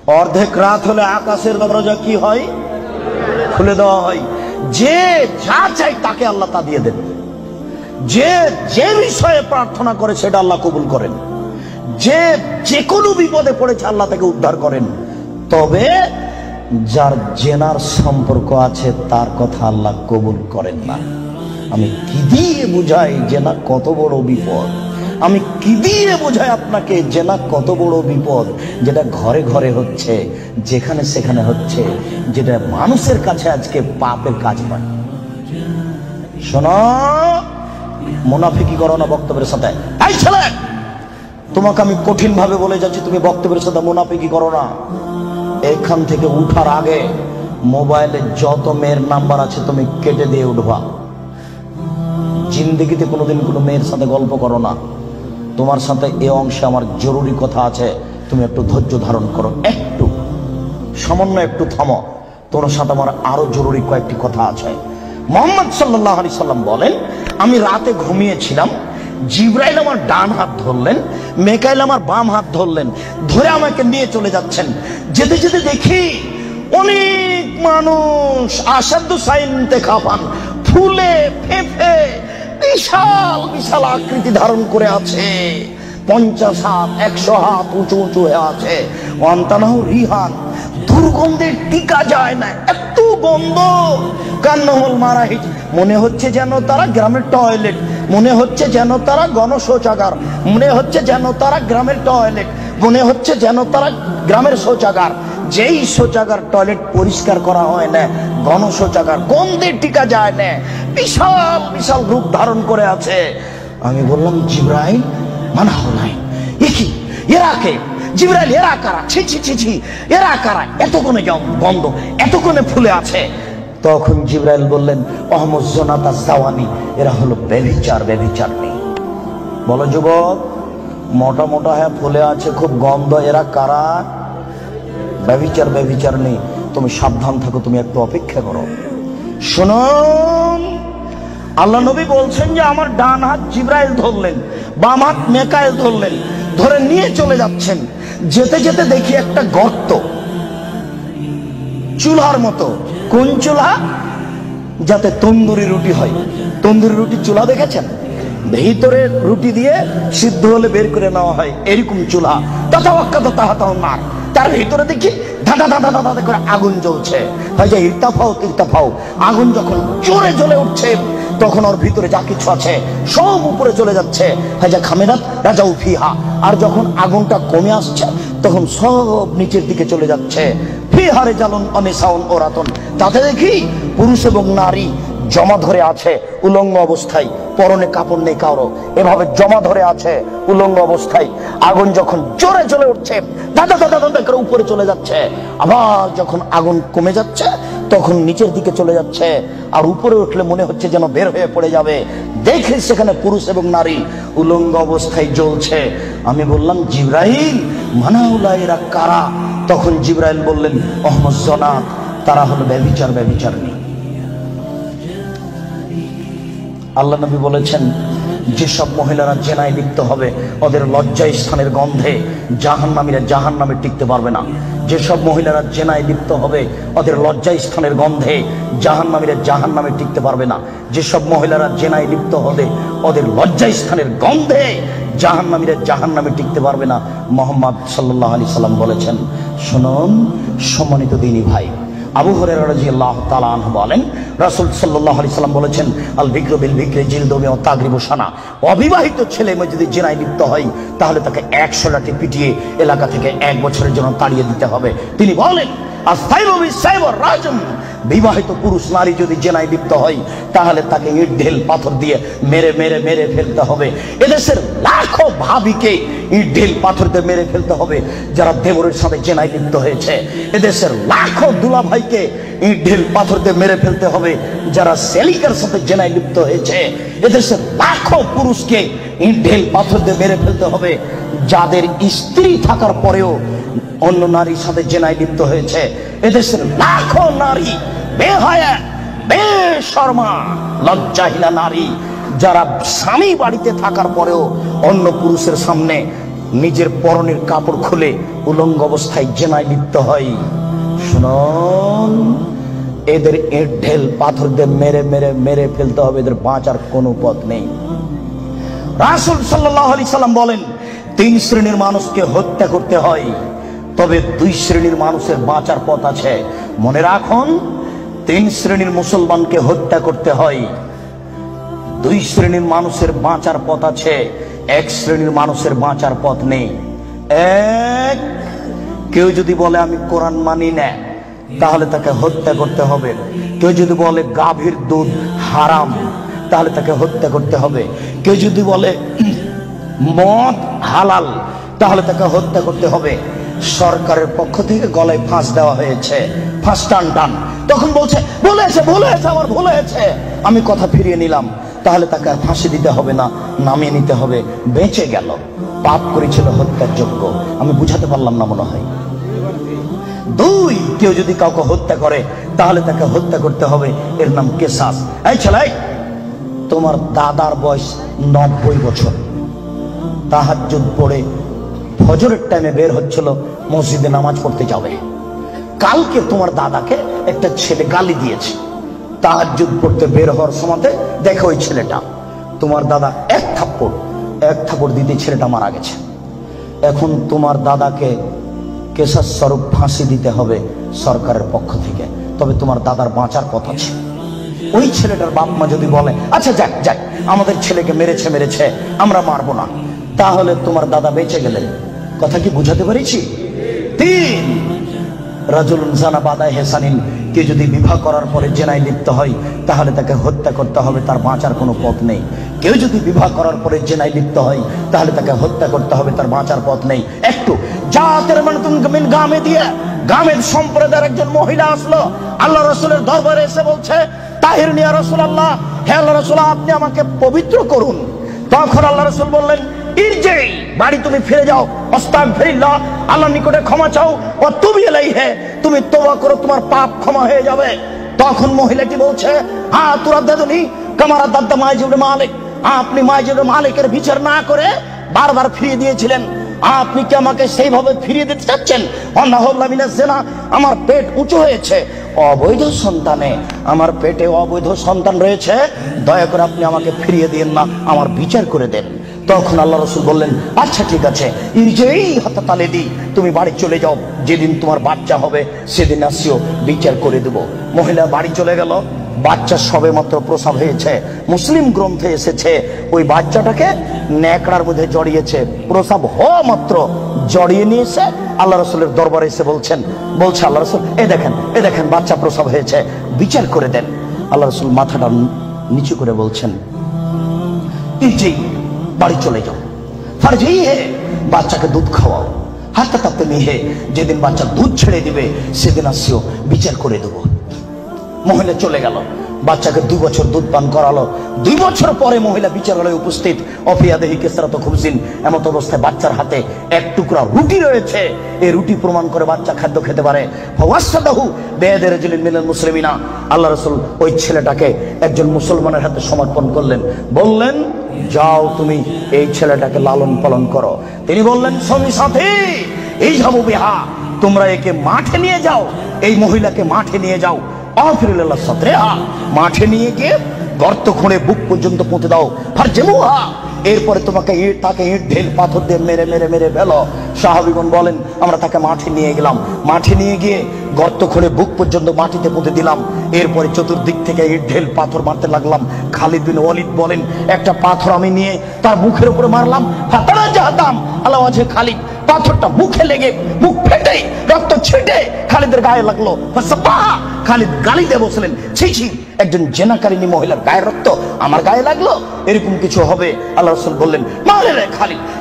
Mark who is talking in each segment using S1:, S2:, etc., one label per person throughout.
S1: অর্ধেক রাত হলে আকাশের দরজা কি হয়? খুলে দেওয়া হয়। যে যা চাই তাকে আল্লাহ তা দিয়ে দেন। যে যে বিষয়ে প্রার্থনা করে সেটা আল্লাহ কবুল করেন। যে যে কোনো বিপদে পড়েছে আল্লাহ তাকে উদ্ধার করেন। তবে যার জেনার সম্পর্ক আছে তার কথা আল্লাহ কবুল করেন না। আমি কি দিয়ে বুঝাই জেনা কত বড় বিপদ? আমি কি দিয়ে বোঝাই আপনাকে জেনা কত বড় বিপদ? যেটা ঘরে ঘরে হচ্ছে, যেখানে সেখানে হচ্ছে, যেটা মানুষের কাছে আজকে পাপের কাজ নয়। শোনো, মুনাফিকি করো না বক্তব্যের সাথে। এই ছেলে, তোমাকে আমি কঠিন ভাবে বলে যাচ্ছি, তুমি বক্তব্যের সাথে মুনাফিকি করো না। এখান থেকে উঠার আগে মোবাইলে যত মেয়ের নাম্বার আছে তুমি কেটে দিয়ে উঠবা। জিন্দেগিতে কোনোদিন কোনো মেয়ের সাথে গল্প করো না। তোমার সাথে এ অংশে আমার জরুরি কথা আছে, তুমি একটু ধৈর্য ধারণ করো, একটু সামান্য একটু থামো। তোমার সাথে আমার আরো জরুরি কয়েকটি কথা আছে। মুহাম্মদ সাল্লাল্লাহু আলাইহি সাল্লাম বলেন, আমি রাতে ঘুমিয়েছিলাম, জিবরাইল আমার ডান হাত ধরলেন, মিকাইল আমার বাম হাত ধরলেন, ধরে আমাকে নিয়ে চলে যাচ্ছেন। যেতে যেতে দেখি অনেক মানুষ আসাদু সাইনতে খাফান, ফুলে ফেঁপে বিশাল বিশাল আকৃতি ধারণ করে আছে। 50 হাত 100 হাত উঁচু উঁচু হয়ে আছে। ওয়ান্তানাহু রিহান, দুর্গন্ধে টিকা যায় না, এত গন্ধ। কান্নাহুল মারাহিজ, মনে হচ্ছে যেন তারা গ্রামের টয়লেট, মনে হচ্ছে যেন তারা গণশৌচাগার, মনে হচ্ছে যেন তারা গ্রামের টয়লেট, মনে হচ্ছে যেন তারা গ্রামের শৌচাগার। যেই শৌচাগার টয়লেট পরিষ্কার করা হয় না, গণশৌচাগার, গন্ধে টিকা যায় না, বিশাল বিশাল রূপ ধারণ করে আছে। আমি বললাম, জিবরাইল মানা হলাই, কি এরা কে? জিবরাইল, এরা কারা? ছি ছি ছি ছি, এরা কারা? এত কোণে গন্ধ, এত কোণে ফুলে আছে। তখন জিবরাইল বললেন, অহমদ জোনাতা জাওয়ানি, এরা হলো ব্যভিচার, ব্যভিচারনি। বলো যুবক, মোটা মোটা হ্যাঁ ফুলে আছে, খুব গন্ধ, এরা কারা? ব্যভিচার, ব্যভিচারনি। তুমি সাবধান থাকো, তুমি একটু অপেক্ষা করো। শুনুন, আল্লাহ নবী বলছেন যে আমার ডান হাত জিবরাইল ধরলেন, বাম হাত মিকাইল ধরলেন, ধরে নিয়ে চলে যাচ্ছেন। যেতে যেতে দেখি একটা গর্ত, চুলার মতো। কোন চুলা? যাতে তন্দুরি রুটি হয়। তন্দুরি রুটি চুলা দেখেছেন? ভিতরে রুটি দিয়ে সিদ্ধ হলে বের করে নেওয়া হয়, এরকম চুলা। তাহাতাও না, তার ভিতরে দেখি ধাঁধা ধাঁধা ধাঁধা করে আগুন জ্বলছে। ইরতাফাও ইরতাফাও, আগুন যখন জোরে জ্বলে উঠছে তখন ওর ভিতরে যা কিছু আছে সব উপরে চলে যাচ্ছে। খামেরাত রাজাউ ফিহা, আর যখন আগুনটা কমে আসছে তখন সব নিচের দিকে চলে যাচ্ছে। ফিহারে জালুন অনিসাউন ওরাতন, তাতে দেখি পুরুষ এবং নারী জমা ধরে আছে উলঙ্গ অবস্থায়, পরনে কাপড় নেই কারো, এভাবে জমা ধরে আছে উলঙ্গ অবস্থায়। আগুন যখন জোরে জ্বলে উঠছে দাদা দাদা দাদা করে উপরে চলে যাচ্ছে, আবার যখন আগুন কমে যাচ্ছে তখন নিচের দিকে চলে যাচ্ছে। আর উপরে উঠলে মনে হচ্ছে যেন বের হয়ে পড়ে যাবে। দেখে সেখানে পুরুষ এবং নারী উলঙ্গ অবস্থায় জ্বলছে। আমি বললাম, জিবরাইল মানাউলা, এরা কারা? তখন জিবরাইল বললেন, অহমদ জনাত, তারা হলো ব্যভিচার, ব্যভিচারনি। আল্লাহ নবী বলেছেন, যেসব মহিলারা জেনায় লিপ্ত হবে ওদের লজ্জা স্থানের গন্ধে জাহান্নামীরা জাহান্নামে টিকতে পারবে না। যেসব মহিলারা জেনায় লিপ্ত হবে ওদের লজ্জা স্থানের গন্ধে জাহান্নামীরা জাহান্নামে টিকতে পারবে না। যেসব মহিলারা জেনায় লিপ্ত হবে ওদের লজ্জা স্থানের গন্ধে জাহান্নামীরা জাহান্নামে টিকতে পারবে না। মুহাম্মদ সাল্লাল্লাহু আলাইহি সাল্লাম বলেছেন। শুনুন সম্মানিত দিনী ভাই, আবু হুরায়রা রাদিয়াল্লাহু তাআলা আনহু বলেন, রাসূল সাল্লাল্লাহু আলাইহি সাল্লাম বলেছেন, আল বিকরু বিল বিকরি জিলদু ওয়া তাগরিবু সানা। অবিবাহিত ছেলে মেয়ে যদি জিনায় লিপ্ত হয় তাহলে তাকে 100 লাঠি পিটিয়ে এলাকা থেকে 1 বছরের জন্য তাড়িয়ে দিতে হবে। তিনি বলেন, আস-সাইবু বিস-সাইব রাজম, বিবাহিত পুরুষ নারী যদি জেনায় লিপ্ত হয় তাহলে তাকে ইট ঢেল পাথর দিয়ে মেরে মেরে মেরে ফেলতে হবে। এদেশের লাখো ভাবিকে ইট ঢেল পাথর দিয়ে মেরে ফেলতে হবে যারা দেবরের সাথে জেনায় লিপ্ত হয়েছে। এদেশের লাখো দুলাভাইকে ইট ঢেল পাথর দিয়ে মেরে ফেলতে হবে যারা সেলিকার সাথে জেনায় লিপ্ত হয়েছে। এদেশের লাখো পুরুষকে ইট ঢেল পাথর দিয়ে মেরে ফেলতে হবে যাদের স্ত্রী থাকার পরেও অন্য নারীর সাথে জেনায় লিপ্ত হয়েছে। এদেশের লাখো নারী বেহায়া বেশরমা লজ্জাহীনা নারী যারা স্বামী বাড়িতে থাকার পরেও অন্য পুরুষের সামনে নিজের পরনের কাপড় খুলে উলঙ্গ অবস্থায় জেনায় লিপ্ত হয়। শুনুন, এদের ইট ঢেল পাথর দিয়ে মেরে মেরে মেরে ফেলতে হবে, এদের বাঁচার কোনো পথ নেই। রাসূল সাল্লাল্লাহু আলাইহি সাল্লাম বলেন, 3 শ্রেণীর মানুষকে হত্যা করতে হয়, তবে 2 শ্রেণীর মানুষের বাঁচার পথ আছে। মনে রাখুন, 3 শ্রেণীর মুসলমানকে হত্যা করতে হয়, 2 শ্রেণীর মানুষের বাঁচার পথ আছে, 1 শ্রেণীর মানুষের বাঁচার পথ নেই। এক, কেউ যদি বলে আমি কোরআন মানি না, তাহলে তাকে হত্যা করতে হবে। কেউ যদি বলে গাভীর দুধ হারাম, তাহলে তাকে হত্যা করতে হবে। কেউ যদি বলে মদ হালাল, তাহলে তাকে হত্যা করতে হবে। সরকারের পক্ষ থেকে গলায় ফাঁস দেওয়া হয়েছে, ফাঁস টান টান। তখন বলছে বলেছে আমার ভুল হয়েছে, আমি কথা ফিরিয়ে নিলাম, তাহলে তাকে আর ফাঁসি দিতে হবে না, নামিয়ে নিতে হবে, বেঁচে গেল। পাপ করেছিল হত্যার যোগ্য। আমি বুঝাতে পারলাম না মনে হয়। 2, কেউ যদি কাউকে হত্যা করে, তাহলে তাকে হত্যা করতে হবে, এর নাম কিসাস। এই ছেলে, তোমার দাদার বয়স 90 বছর, তাহাজ্জুদ পড়ে ফজরের টাইমে বের হচ্ছিল, মসজিদে নামাজ পড়তে যাবে। কালকে তোমার দাদাকে একটা ছেলে গালি দিয়েছে, তাহাজ্জুদ পড়তে বের হওয়ার সময় দেখো ওই ছেলেটা, তোমার দাদা এক থাপ্পড় দিতে ছেলেটা মারা গেছে। এখন তোমার দাদাকে কেসাস স্বরূপ ফাঁসি দিতে হবে সরকারের পক্ষ থেকে, তবে তোমার দাদার বাঁচার পথ আছে। ওই ছেলেটার বাপ মা যদি বলে আচ্ছা যাক আমাদের ছেলেকে মেরেছে আমরা মারবো না, তাহলে তোমার দাদা বেঁচে গেলেন। কথা কি বুঝাতে পেরেছি? 3, রাজুলুন জানা বাদায় হেসানিন, কেউ যদি বিবাহ করার পরে জেনায় লিপ্ত হয়, তাহলে তাকে হত্যা করতে হবে, তার বাঁচার কোনো পথ নেই। কেউ যদি বিবাহ করার পরে জেনায় লিপ্ত হয়, তাহলে তাকে হত্যা করতে হবে, তার বাঁচার পথ নেই। একটু জাতের মানে তুমি গামে দিয়ে গামের সম্প্রদায়ের একজন মহিলা আসলো আল্লাহ রাসূলের দরবারে, এসে বলছে তাহিরনি ইয়া রাসূলুল্লাহ, হে আল্লাহ রাসূল, আপনি আমাকে পবিত্র করুন। তখন আল্লাহ রাসূল বললেন ইরজি, বাড়ি তুমি ফিরে যাও, আস্তাগফিরুল্লাহ, আল্লাহর নিকটে ক্ষমা চাও, ও তুবি ইলাইহি, তুমি তওবা করো, তোমার পাপ ক্ষমা হয়ে যাবে। তখন মহিলাটি বলছে হ্যাঁ তুরাদ্দাদুনি কামারা দাদ্দা মাইজুব মালিক, আপনি মাইজুব মালিকের বিচার না করে বারবার ফিরিয়ে দিয়েছিলেন, আপনি কি আমাকে সেইভাবে ফিরিয়ে দিতে চাচ্ছেন? আমার পেট উঁচু হয়েছে, অবৈধ সন্তানে আমার পেটে অবৈধ সন্তান রয়েছে, দয়া করে আপনি আমাকে ফিরিয়ে দিন না, আমার বিচার করে দেন। তখন আল্লাহ রাসূল বললেন আচ্ছা ঠিক আছে, ইরজেই হাত্তা তালেদি, তুমি বাড়ি চলে যাও, যেদিন তোমার বাচ্চা হবে সেদিন আসিও, বিচার করে দেব। মহিলা বাড়ি চলে গেল। বাচ্চা সবে মাত্র প্রসব হয়েছে, মুসলিম গ্রন্থে এসেছে ওই বাচ্চাটাকে ন্যাকড়ার মধ্যে জড়িয়েছে, প্রসব হওয়া মাত্র জড়িয়ে নিয়েছে, আল্লাহ রাসূলের দরবারে এসে বলছে আল্লাহ রাসূল এ দেখেন বাচ্চা প্রসব হয়েছে, বিচার করে দেন। আল্লাহ রাসূল মাথাটা নিচু করে বলছেন জি, বাড়ি চলে যাও, ফারজি হে, বাচ্চাকে দুধ খাওয়াও, হাত্তা তাপ্তে নিহে, যেদিন বাচ্চা দুধ ছেড়ে দিবে সেদিন আসিও, বিচার করে দেবো। মহিলা চলে গেল, বাচ্চাকে 2 বছর দুধ পান করালো। 2 বছর পরে মহিলা বিচারালয়ে উপস্থিত, অফিয়াদেহি কেসরাত খুবজিন, এমত অবস্থায় বাচ্চার হাতে এক টুকরা রুটি রয়েছে, এই রুটি প্রমাণ করে বাচ্চা খাদ্য খেতে পারে। ফাওয়াসাদাহু বিয়াদি রাজুলিন মিনাল মুসলিমিনা, আল্লাহ রাসূল ওই ছেলেটাকে একজন মুসলমানের হাতে সমর্পণ করলেন, বললেন যাও তুমি এই ছেলেটাকে লালন পালন করো। তিনি বললেন সঙ্গী সাথী এই যাবো বিহা, তোমরা একে মাঠে নিয়ে যাও, এই মহিলাকে মাঠে নিয়ে যাও, মাঠে নিয়ে গিয়ে গর্ত খুঁড়ে বুক পর্যন্ত পুঁতে দাও, এরপরে তোমাকে তাকে ইট ঢেল পাথর দিয়ে মেরে মেরে মেরে ফেলো। সাহাবীগণ বলেন আমরা তাকে মাঠে নিয়ে গেলাম, মাঠে নিয়ে গিয়ে গর্ত খুঁড়ে বুক পর্যন্ত মাটিতে পুঁতে দিলাম, এরপরে চতুর্দিক থেকে ইট ঢেল পাথর মারতে লাগলাম। খালিদ বিন ওয়ালিদ বলেন একটা পাথর আমি নিয়ে তার মুখের উপরে মারলাম, ফাতারা জাহাদাম আলা ওয়াজহি খালিদ, পাথরটা মুখে লেগে মুখ ফেটে রক্ত ছিটে খালিদের গায়ে লাগলো। খালিদ গালি দিয়ে বসলেন ছি ছি, একজন জেনাকারিনী মহিলার গায়ের রক্ত আমার গায়ে লাগলো, এরকম কিছু হবে? আল্লাহ রাসূল বললেন মারে রে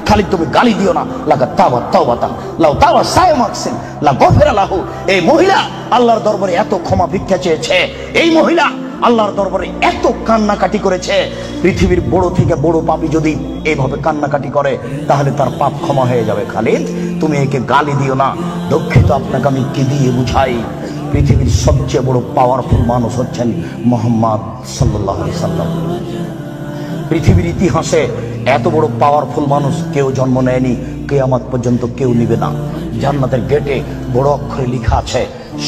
S1: খালিদ তুমি গালি দিও না, লাগা তাওবাতান লাউ তাওবা সায়মাকসিন লা গফিরা লাহু। এই মহিলা আল্লাহর দরবারে এত ক্ষমা ভিক্ষা চেয়েছে, এই মহিলা আল্লাহর দরবারে এত কান্নাকাটি করেছে, পৃথিবীর বড় থেকে বড় পাপী যদি এইভাবে কান্নাকাটি করে তাহলে তার পাপ ক্ষমা হয়ে যাবে। খালিদ তুমি একে গালি দিও না, দুঃখিত আপনাকে আমি কি দিয়ে বুঝাই, পৃথিবীর সবচেয়ে বড় পাওয়ারফুল মানুষ হচ্ছেন মুহাম্মদ সাল্লাল্লাহু আলাইহি সাল্লাম। পৃথিবীর ইতিহাসে এত বড় পাওয়ারফুল মানুষ কেউ জন্ম নেয়নি, কিয়ামত পর্যন্ত কেউ নিবে না। জান্নাতের গেটে বড় অক্ষরে লেখা আছে,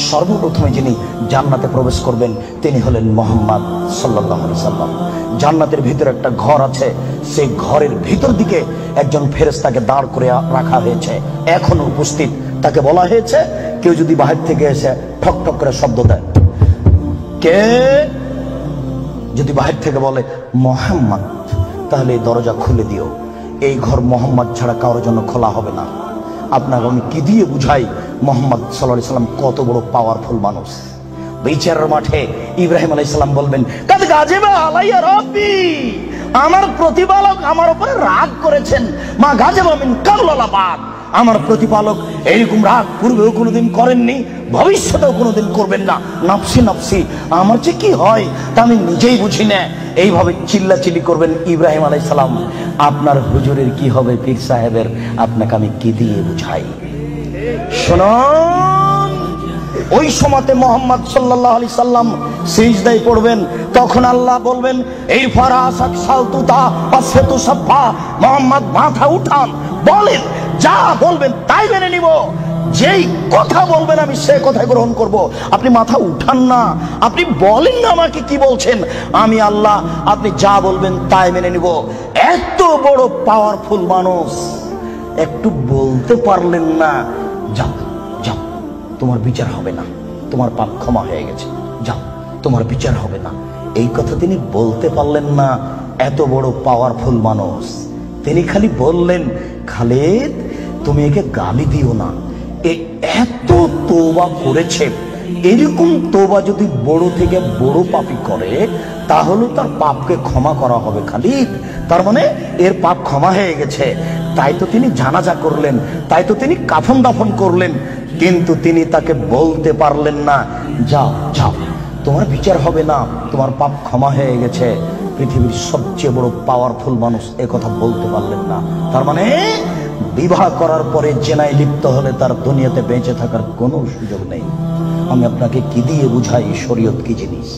S1: সর্বপ্রথমে যিনি জান্নাতে প্রবেশ করবেন তিনি হলেন মুহাম্মদ সাল্লাল্লাহু আলাইহি সাল্লাম। জান্নাতের ভিতরে একটা ঘর আছে, সেই ঘরের ভিতর দিকে একজন ফেরেশতাকে দাঁড় করে রাখা হয়েছে, এখনো উপস্থিত। তাকে বলা হয়েছে, কেউ যদি বাহির থেকে এসে ঠক ঠক করে শব্দ দেয়, কে যদি বাহির থেকে বলে মুহাম্মদ, তাহলে এই দরজা খুলে দিও। এই ঘর মুহাম্মদ ছাড়া কারোর জন্য খোলা হবে না। আপনাকে আমি কি দিয়ে বুঝাই মুহাম্মদ সাল্লাল্লাহু আলাইহি সাল্লাম কত বড় পাওয়ারফুল মানুষ। বিচারের মাঠে ইব্রাহিম আলাইহিস সালাম বলবেন, কাদ গাজিবা আলাইয়া রাব্বি, আমার প্রতিপালক আমার উপরে রাগ করেছেন। মা গাজিবা মিন কাবলা বাদ, আমার প্রতিপালক এরকম রাগ পূর্বেও কোনোদিন করেননি, ভবিষ্যতেও কোনোদিন করবেন না। নাফসি নাফসি, আমার যে কি হয় তা আমি নিজেই বুঝি না। এইভাবে চিল্লাচিল্লি করবেন ইব্রাহিম আলাইহিস সালাম। আপনার হুজুরের কি হবে, পীর সাহেবের, আপনাকে আমি কি দিয়ে বুঝাই? শুনুন, ওই সময়তে মুহাম্মদ সাল্লাল্লাহু আলাইহি সাল্লাম সিজদায় পড়বেন, তখন আল্লাহ বলবেন, এই ফারাসাক সালতুতা পাসফাতু সাফা, মুহাম্মদ মাথা উঠান, বলেন, যা বলবেন তাই মেনে নিব, যেই কথা বলবেন আমি সে কথা গ্রহণ করব। আপনি মাথা উঠান না, আপনি বলেন না আমাকে কি বলছেন, আমি আল্লাহ, আপনি যা বলবেন তাই মেনে নিব। এত বড় পাওয়ারফুল মানুষ, একটু বলতে পারলেন না, যাও যাও তোমার বিচার হবে না, তোমার পাপ ক্ষমা হয়ে গেছে, যাও তোমার বিচার হবে না, এই কথা তিনি বলতে পারলেন না। এত বড় পাওয়ারফুল মানুষ, তিনি খালি বললেন, খালিদ তুমি একে গালি দিও না, এত তওবা করেছে, এরকম তওবা যদি বড় থেকে বড় পাপী করে তাহলে তার পাপকে ক্ষমা করা হবে খালিদ। তার মানে এর পাপ ক্ষমা হয়ে গেছে, তাই তো তিনি জানাজা করলেন, তাই তো তিনি কাফন দাফন করলেন। কিন্তু তিনি তাকে বলতে পারলেন না, যাও যাও তোমার বিচার হবে না, তোমার পাপ ক্ষমা হয়ে গেছে। পৃথিবীর সবচেয়ে বড় পাওয়ারফুল মানুষ এ কথা বলতে পারলেন না। তার মানে বিবাহ করার পরে জেনায় লিপ্ত হলে তার দুনিয়াতে বেঁচে থাকার কোনো সুযোগ নেই। আমি আপনাকে কি দিয়ে বুঝাই শরীয়ত কি জিনিস?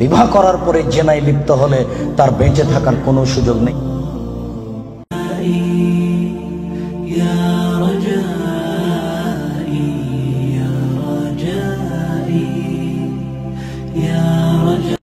S1: বিবাহ করার পরে জেনায় লিপ্ত হলে তার বেঁচে থাকার কোনো সুযোগ নেই।